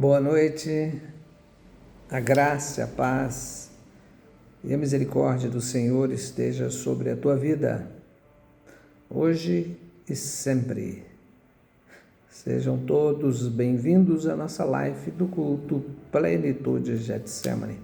Boa noite, a graça, a paz e a misericórdia do Senhor esteja sobre a tua vida, hoje e sempre. Sejam todos bem-vindos à nossa live do culto Plenitude Getsemane.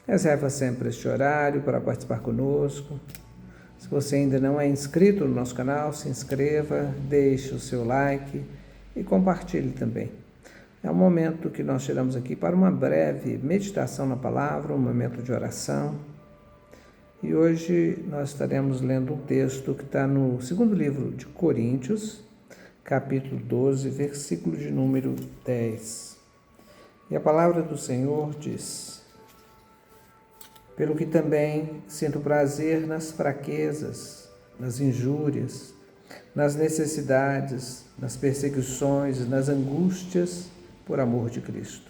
Reserva sempre este horário para participar conosco. Se você ainda não é inscrito no nosso canal, se inscreva, deixe o seu like e compartilhe também. É o momento que nós tiramos aqui para uma breve meditação na palavra, um momento de oração. E hoje nós estaremos lendo um texto que está no segundo livro de Coríntios, capítulo 12, versículo de número 10. E a palavra do Senhor diz: pelo que também sinto prazer nas fraquezas, nas injúrias, nas necessidades, nas perseguições, nas angústias, por amor de Cristo.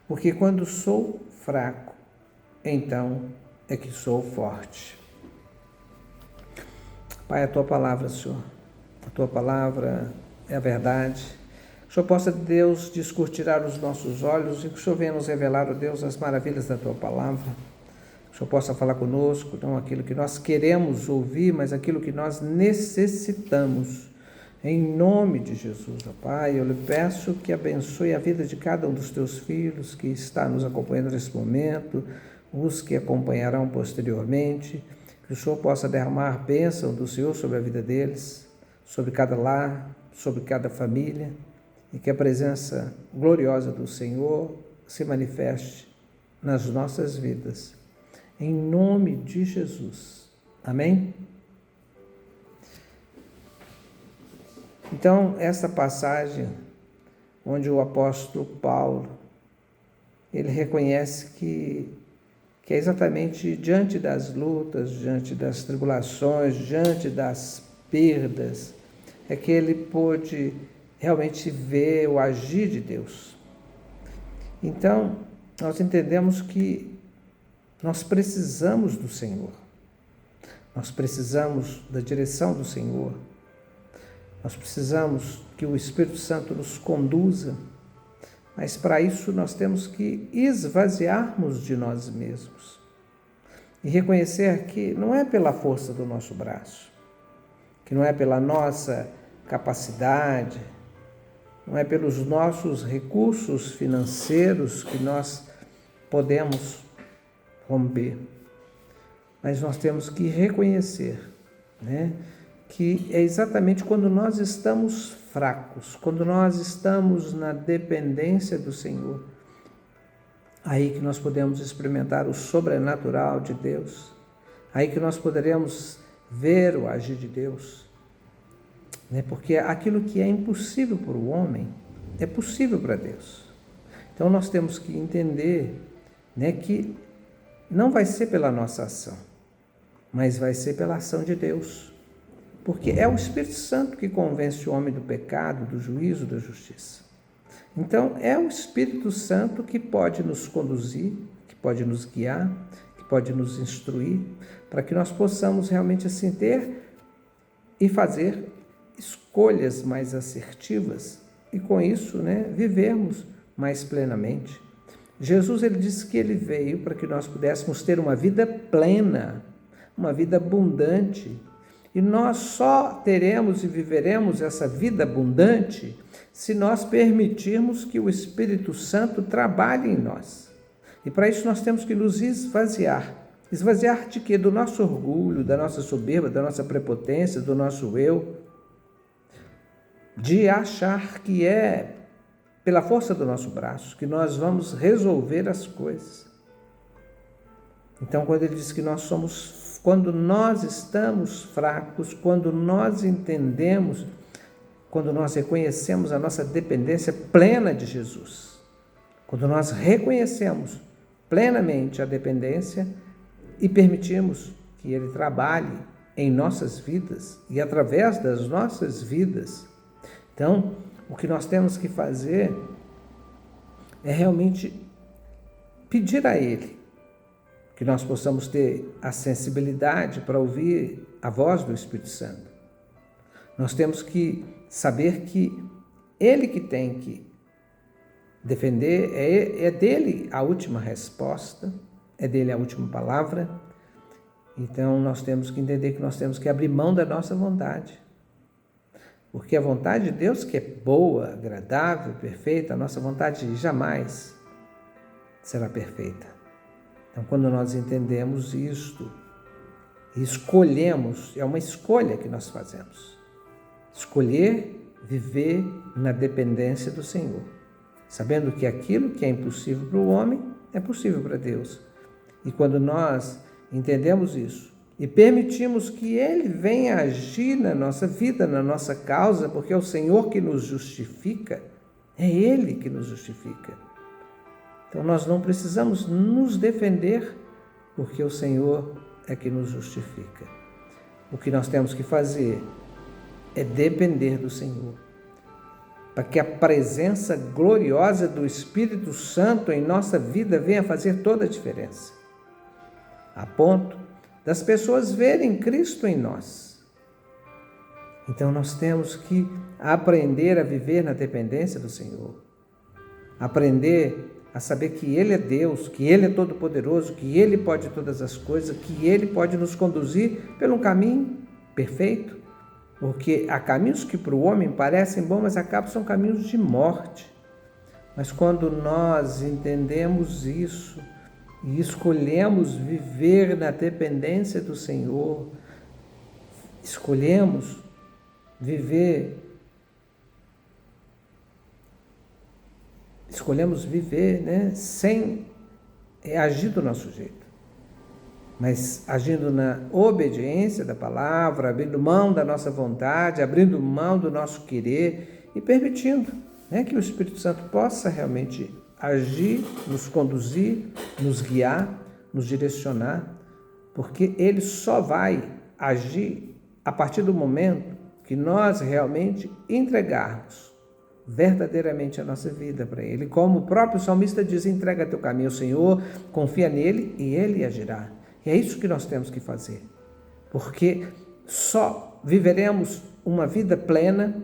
Porque quando sou fraco, então é que sou forte. Pai, a Tua palavra, Senhor, a Tua palavra é a verdade. Que o Senhor possa, Deus, descortinar os nossos olhos e que o Senhor venha nos revelar, ó Deus, as maravilhas da Tua palavra. Que o Senhor possa falar conosco, não aquilo que nós queremos ouvir, mas aquilo que nós necessitamos. Em nome de Jesus, ó Pai, eu lhe peço que abençoe a vida de cada um dos teus filhos que está nos acompanhando nesse momento, os que acompanharão posteriormente, que o Senhor possa derramar a bênção do Senhor sobre a vida deles, sobre cada lar, sobre cada família, e que a presença gloriosa do Senhor se manifeste nas nossas vidas. Em nome de Jesus. Amém? Então, essa passagem, onde o apóstolo Paulo, ele reconhece que é exatamente diante das lutas, diante das tribulações, diante das perdas, é que ele pôde realmente ver o agir de Deus. Então, nós entendemos que nós precisamos do Senhor, nós precisamos da direção do Senhor, nós precisamos que o Espírito Santo nos conduza, mas para isso nós temos que esvaziarmos de nós mesmos e reconhecer que não é pela força do nosso braço, que não é pela nossa capacidade, não é pelos nossos recursos financeiros que nós podemos romper, mas nós temos que reconhecer, que é exatamente quando nós estamos fracos, quando nós estamos na dependência do Senhor, aí que nós podemos experimentar o sobrenatural de Deus, aí que nós poderemos ver o agir de Deus, porque aquilo que é impossível para o homem é possível para Deus. Então nós temos que entender que não vai ser pela nossa ação, mas vai ser pela ação de Deus. Porque é o Espírito Santo que convence o homem do pecado, do juízo, da justiça. Então, é o Espírito Santo que pode nos conduzir, que pode nos guiar, que pode nos instruir, para que nós possamos realmente assim ter e fazer escolhas mais assertivas e com isso, vivermos mais plenamente. Jesus, ele disse que ele veio para que nós pudéssemos ter uma vida plena, uma vida abundante. E nós só teremos e viveremos essa vida abundante se nós permitirmos que o Espírito Santo trabalhe em nós. E para isso nós temos que nos esvaziar. Esvaziar de quê? Do nosso orgulho, da nossa soberba, da nossa prepotência, do nosso eu. De achar que é pela força do nosso braço que nós vamos resolver as coisas. Então, quando ele diz que quando nós estamos fracos, quando nós entendemos, quando nós reconhecemos a nossa dependência plena de Jesus, quando nós reconhecemos plenamente a dependência e permitimos que Ele trabalhe em nossas vidas e através das nossas vidas, então, o que nós temos que fazer é realmente pedir a Ele que nós possamos ter a sensibilidade para ouvir a voz do Espírito Santo. Nós temos que saber que Ele que tem que defender, é dele a última resposta, é dele a última palavra. Então nós temos que entender que nós temos que abrir mão da nossa vontade. Porque a vontade de Deus, que é boa, agradável, perfeita, a nossa vontade jamais será perfeita. Então, quando nós entendemos isto e escolhemos, é uma escolha que nós fazemos, escolher viver na dependência do Senhor, sabendo que aquilo que é impossível para o homem é possível para Deus. E quando nós entendemos isso e permitimos que Ele venha agir na nossa vida, na nossa causa, porque é o Senhor que nos justifica, é Ele que nos justifica. Então nós não precisamos nos defender, porque o Senhor é que nos justifica. O que nós temos que fazer é depender do Senhor, para que a presença gloriosa do Espírito Santo em nossa vida venha fazer toda a diferença, a ponto das pessoas verem Cristo em nós. Então nós temos que aprender a viver na dependência do Senhor, aprender a saber que Ele é Deus, que Ele é todo-poderoso, que Ele pode todas as coisas, que Ele pode nos conduzir pelo caminho perfeito, porque há caminhos que para o homem parecem bons, mas acabam são caminhos de morte. Mas quando nós entendemos isso e escolhemos viver na dependência do Senhor, escolhemos viver sem agir do nosso jeito, mas agindo na obediência da palavra, abrindo mão da nossa vontade, abrindo mão do nosso querer e permitindo que o Espírito Santo possa realmente agir, nos conduzir, nos guiar, nos direcionar, porque Ele só vai agir a partir do momento que nós realmente entregarmos verdadeiramente a nossa vida para Ele. Como o próprio salmista diz, entrega teu caminho ao Senhor, confia nele e Ele agirá. E é isso que nós temos que fazer, porque só viveremos uma vida plena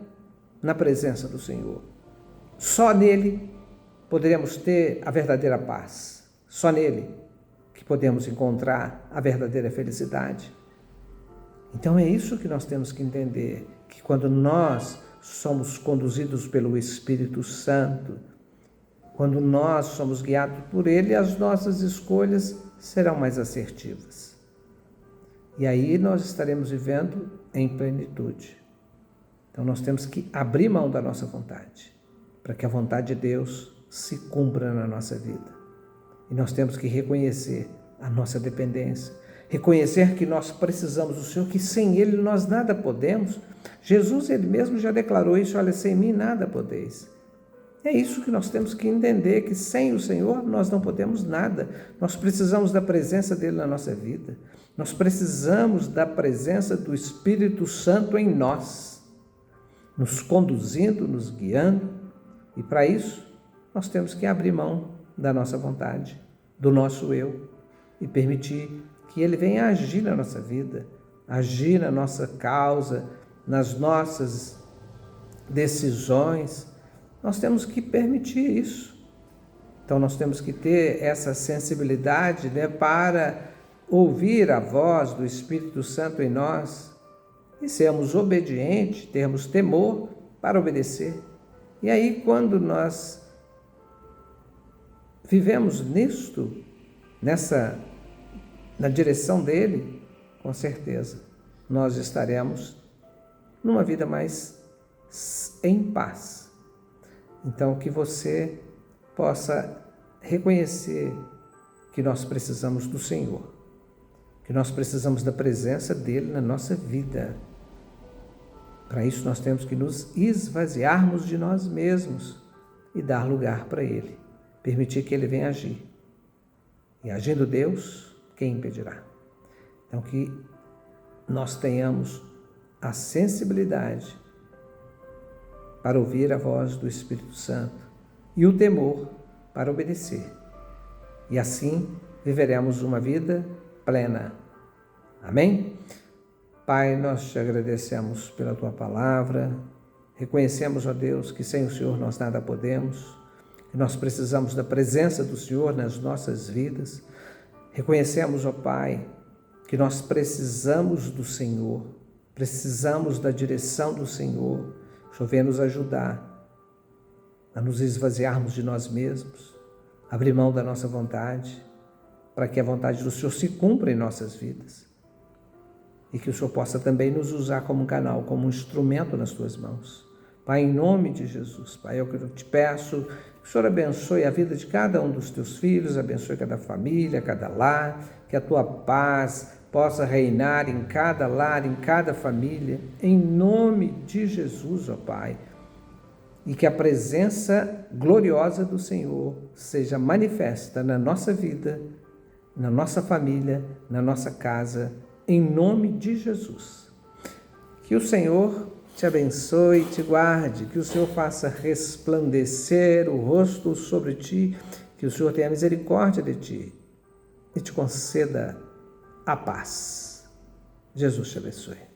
na presença do Senhor. Só nele poderemos ter a verdadeira paz. Só nele que podemos encontrar a verdadeira felicidade. Então é isso que nós temos que entender, que quando nós somos conduzidos pelo Espírito Santo, quando nós somos guiados por Ele, as nossas escolhas serão mais assertivas. E aí nós estaremos vivendo em plenitude. Então nós temos que abrir mão da nossa vontade, para que a vontade de Deus se cumpra na nossa vida. E nós temos que reconhecer a nossa dependência, reconhecer que nós precisamos do Senhor, que sem Ele nós nada podemos. Jesus, Ele mesmo já declarou isso, olha, sem mim nada podeis. É isso que nós temos que entender, que sem o Senhor nós não podemos nada. Nós precisamos da presença dEle na nossa vida. Nós precisamos da presença do Espírito Santo em nós, nos conduzindo, nos guiando. E para isso, nós temos que abrir mão da nossa vontade, do nosso eu, e permitir que Ele venha agir na nossa vida, agir na nossa causa, nas nossas decisões. Nós temos que permitir isso. Então nós temos que ter essa sensibilidade para ouvir a voz do Espírito Santo em nós e sermos obedientes, termos temor para obedecer. E aí quando nós vivemos nisto, na direção dele, com certeza nós estaremos numa vida mais em paz. Então, que você possa reconhecer que nós precisamos do Senhor, que nós precisamos da presença dEle na nossa vida. Para isso, nós temos que nos esvaziarmos de nós mesmos e dar lugar para Ele, permitir que Ele venha agir. E agindo Deus, quem impedirá? Então, que nós tenhamos a sensibilidade para ouvir a voz do Espírito Santo e o temor para obedecer. E assim viveremos uma vida plena. Amém? Pai, nós te agradecemos pela Tua palavra, reconhecemos, ó Deus, que sem o Senhor nós nada podemos, E nós precisamos da presença do Senhor nas nossas vidas. Reconhecemos, ó Pai, que nós precisamos do Senhor, precisamos da direção do Senhor. O Senhor venha nos ajudar a nos esvaziarmos de nós mesmos, abrir mão da nossa vontade, para que a vontade do Senhor se cumpra em nossas vidas. E que o Senhor possa também nos usar como um canal, como um instrumento nas tuas mãos. Pai, em nome de Jesus, Pai, eu te peço que o Senhor abençoe a vida de cada um dos teus filhos, abençoe cada família, cada lar, que a tua paz possa reinar em cada lar, em cada família, em nome de Jesus, ó Pai. E que a presença gloriosa do Senhor seja manifesta na nossa vida, na nossa família, na nossa casa, em nome de Jesus. Que o Senhor te abençoe e te guarde, que o Senhor faça resplandecer o rosto sobre ti, que o Senhor tenha misericórdia de ti e te conceda a paz. Jesus te abençoe.